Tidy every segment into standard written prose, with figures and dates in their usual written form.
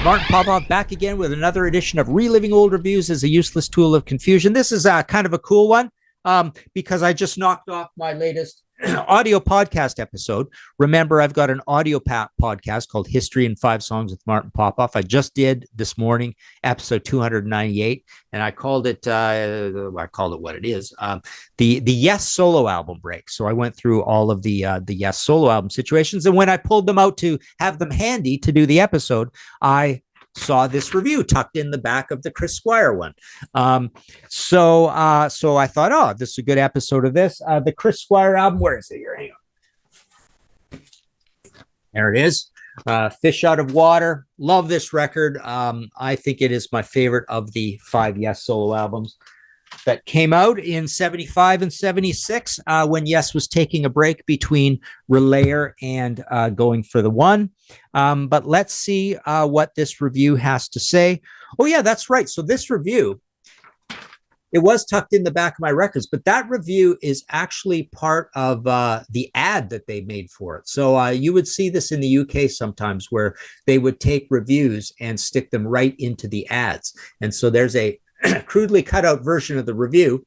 Martin Popoff back again with another edition of Reliving Old Reviews as a Useless Tool of Confusion. This is kind of a cool one because I just knocked off my latest audio podcast episode. Remember, I've got an audio podcast called History in 5 Songs with Martin Popoff. I just did this morning, episode 298, and I called it what it is, the Yes solo album break. So I went through all of the Yes solo album situations, and when I pulled them out to have them handy to do the episode, I saw this review tucked in the back of the Chris Squire one. So I thought, oh, this is a good episode of this. The Chris Squire album, where is it here? Hang on. There it is. Fish Out of Water. Love this record. I think it is my favorite of the 5 Yes solo albums that came out in 75 and 76 when Yes was taking a break between Relayer and going for the one. But let's see what this review has to say. Oh, yeah, that's right. So this review, it was tucked in the back of my records, but that review is actually part of the ad that they made for it. So you would see this in the UK sometimes where they would take reviews and stick them right into the ads. And so there's a crudely cut out version of the review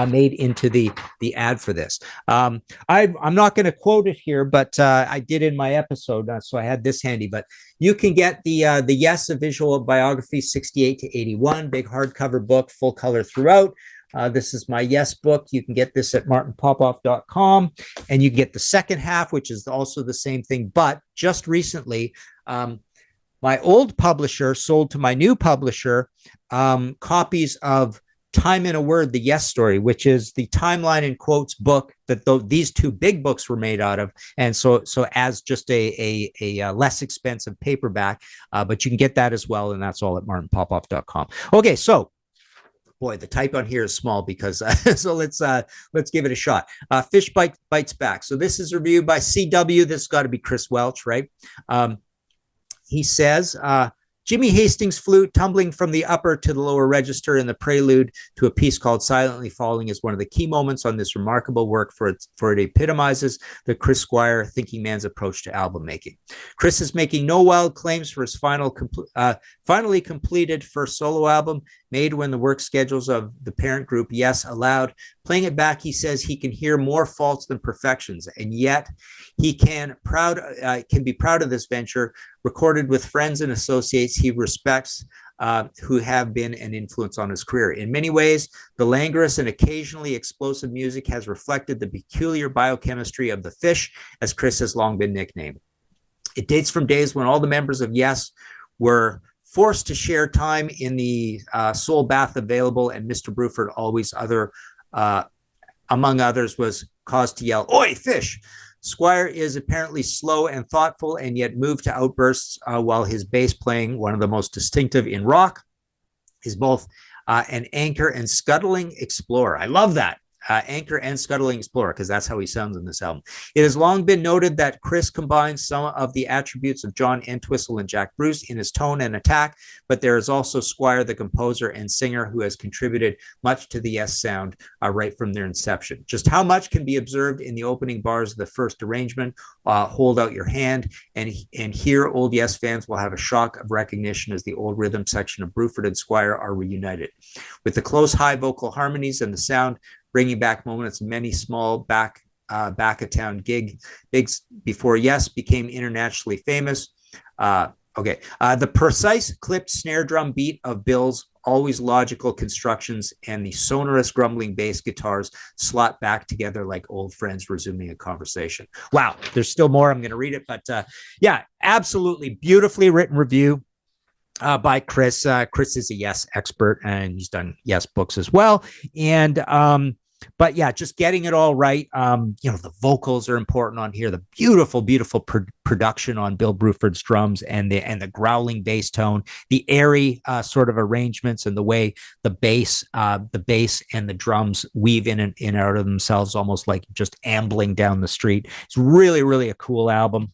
made into the ad for this. I'm not going to quote it here, but I did in my episode, so I had this handy. But you can get the Yes, a visual biography, 68 to 81, big hardcover book, full color throughout. This is my Yes book. You can get this at martinpopoff.com, and you get the second half, which is also the same thing. But just recently, my old publisher sold to my new publisher copies of Time in a Word, the Yes Story, which is the timeline in quotes book that these 2 big books were made out of. And so as just a less expensive paperback, but you can get that as well. And that's all at martinpopoff.com. Okay, so boy, the type on here is small because so let's give it a shot. Fish Bites Back. So this is reviewed by CW. This has got to be Chris Welch, right? He says, Jimmy Hastings' flute tumbling from the upper to the lower register in the prelude to a piece called Silently Falling is one of the key moments on this remarkable work, for it epitomizes the Chris Squire thinking man's approach to album making. Chris is making no wild claims for his finally completed first solo album, made when the work schedules of the parent group Yes allowed. Playing it back, he says he can hear more faults than perfections, and yet he can be proud of this venture, recorded with friends and associates he respects, who have been an influence on his career. In many ways, the languorous and occasionally explosive music has reflected the peculiar biochemistry of the Fish, as Chris has long been nicknamed. It dates from days when all the members of Yes were forced to share time in the soul bath available, and Mr. Bruford, always among others, was caused to yell, "Oi, Fish!" Squire is apparently slow and thoughtful, and yet moved to outbursts while his bass playing, one of the most distinctive in rock, is both an anchor and scuttling explorer. I love that. Anchor and scuttling explorer, because that's how he sounds in this album. It has long been noted that Chris combines some of the attributes of John Entwistle and Jack Bruce in his tone and attack, but there is also Squire, the composer and singer, who has contributed much to the Yes sound right from their inception. Just how much can be observed in the opening bars of the first arrangement, Hold Out Your Hand, and here old Yes fans will have a shock of recognition as the old rhythm section of Bruford and Squire are reunited. With the close high vocal harmonies and the sound bringing back moments of many small back-of-town gigs before Yes became internationally famous. The precise clipped snare drum beat of Bill's always logical constructions and the sonorous grumbling bass guitars slot back together like old friends resuming a conversation. Wow, there's still more. I'm going to read it, but yeah, absolutely beautifully written review by Chris. Chris is a Yes expert, and he's done Yes books as well. And but yeah, just getting it all right. The vocals are important on here. The beautiful, beautiful production on Bill Bruford's drums, and the growling bass tone, the airy sort of arrangements, and the way the bass and the drums weave in and out of themselves, almost like just ambling down the street. It's really, really a cool album.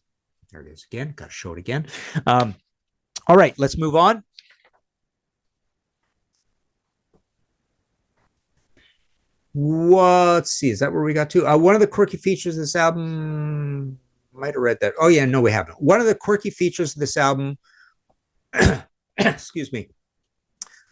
There it is again. Got to show it again. All right, let's move on. Let's see. Is that where we got to? One of the quirky features of this album, might have read that. Oh, yeah, no, we haven't. One of the quirky features of this album excuse me,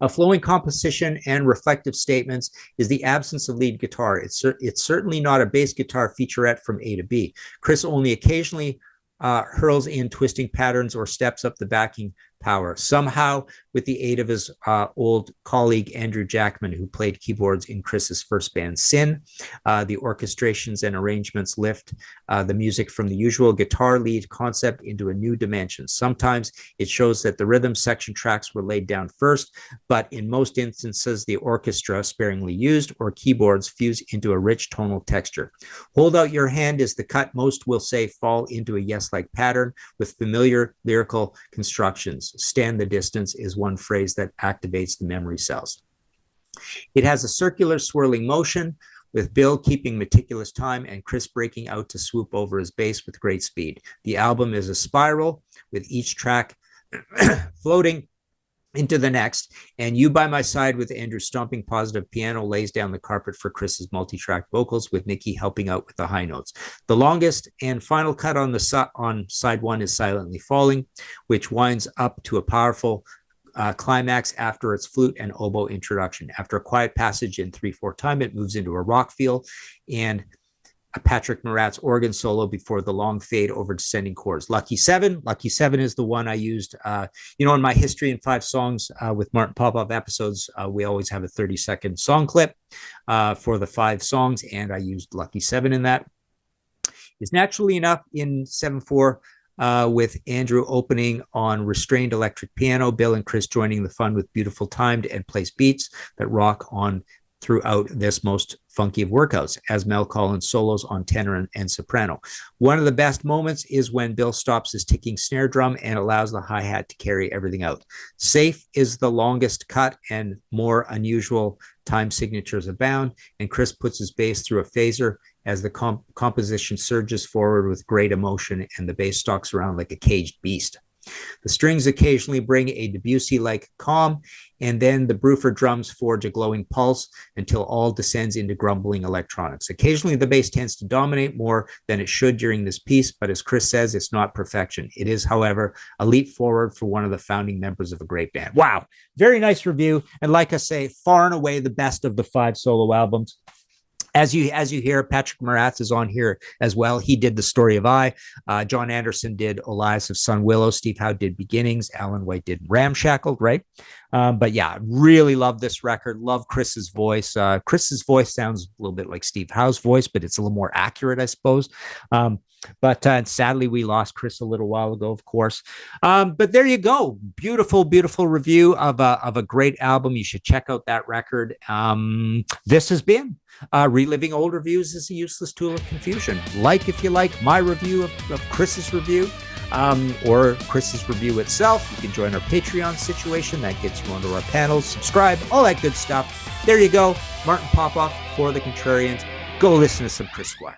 a flowing composition and reflective statements is the absence of lead guitar. It's certainly not a bass guitar featurette from A to B. Chris only occasionally hurls in twisting patterns or steps up the backing power, somehow with the aid of his old colleague Andrew Jackman, who played keyboards in Chris's first band, Sin. The orchestrations and arrangements lift the music from the usual guitar lead concept into a new dimension. Sometimes it shows that the rhythm section tracks were laid down first, but in most instances, the orchestra, sparingly used, or keyboards fuse into a rich tonal texture. Hold Out Your Hand is the cut most will say fall into a yes-like pattern with familiar lyrical constructions. Stand the distance is one phrase that activates the memory cells. It has a circular swirling motion, with Bill keeping meticulous time and Chris breaking out to swoop over his bass with great speed. The album is a spiral, with each track floating into the next, and You By My Side with Andrew stomping positive piano lays down the carpet for Chris's multi-track vocals, with Nikki helping out with the high notes. The longest and final cut on side one is Silently Falling, which winds up to a powerful climax after its flute and oboe introduction. After a quiet passage in 3/4 time, it moves into a rock feel and a Patrick Morat's organ solo before the long fade over descending chords. Lucky Seven is the one I used. In my History in 5 Songs with Martin Popoff episodes, we always have a 30-second song clip for the 5 songs, and I used Lucky Seven in that. It's naturally enough in 7/4 with Andrew opening on restrained electric piano, Bill and Chris joining the fun with beautiful timed and placed beats that rock on throughout this most funky of workouts, as Mel Collins solos on tenor and soprano. One of the best moments is when Bill stops his ticking snare drum and allows the hi-hat to carry everything out. Safe is the longest cut, and more unusual time signatures abound, and Chris puts his bass through a phaser as the composition surges forward with great emotion, and the bass stalks around like a caged beast. The strings occasionally bring a Debussy-like calm, and then the Bruford drums forge a glowing pulse until all descends into grumbling electronics. Occasionally, the bass tends to dominate more than it should during this piece, but as Chris says, it's not perfection. It is, however, a leap forward for one of the founding members of a great band. Wow, very nice review, and like I say, far and away the best of the 5 solo albums. As you hear, Patrick Moratz is on here as well. He did The Story of I. John Anderson did Elias of Sun Willow. Steve Howe did Beginnings. Alan White did Ramshackled, right? But yeah, really love this record. Love Chris's voice. Chris's voice sounds a little bit like Steve Howe's voice, but it's a little more accurate, I suppose. But sadly, we lost Chris a little while ago, of course. But there you go. Beautiful, beautiful review of a great album. You should check out that record. This has been Reliving Old Reviews is a Useless Tool of Confusion. Like if you like my review of Chris's review, or Chris's review itself. You can join our Patreon situation. That gets you onto our panels. Subscribe, all that good stuff. There you go. Martin Popoff for the Contrarians. Go listen to some Chris Squire.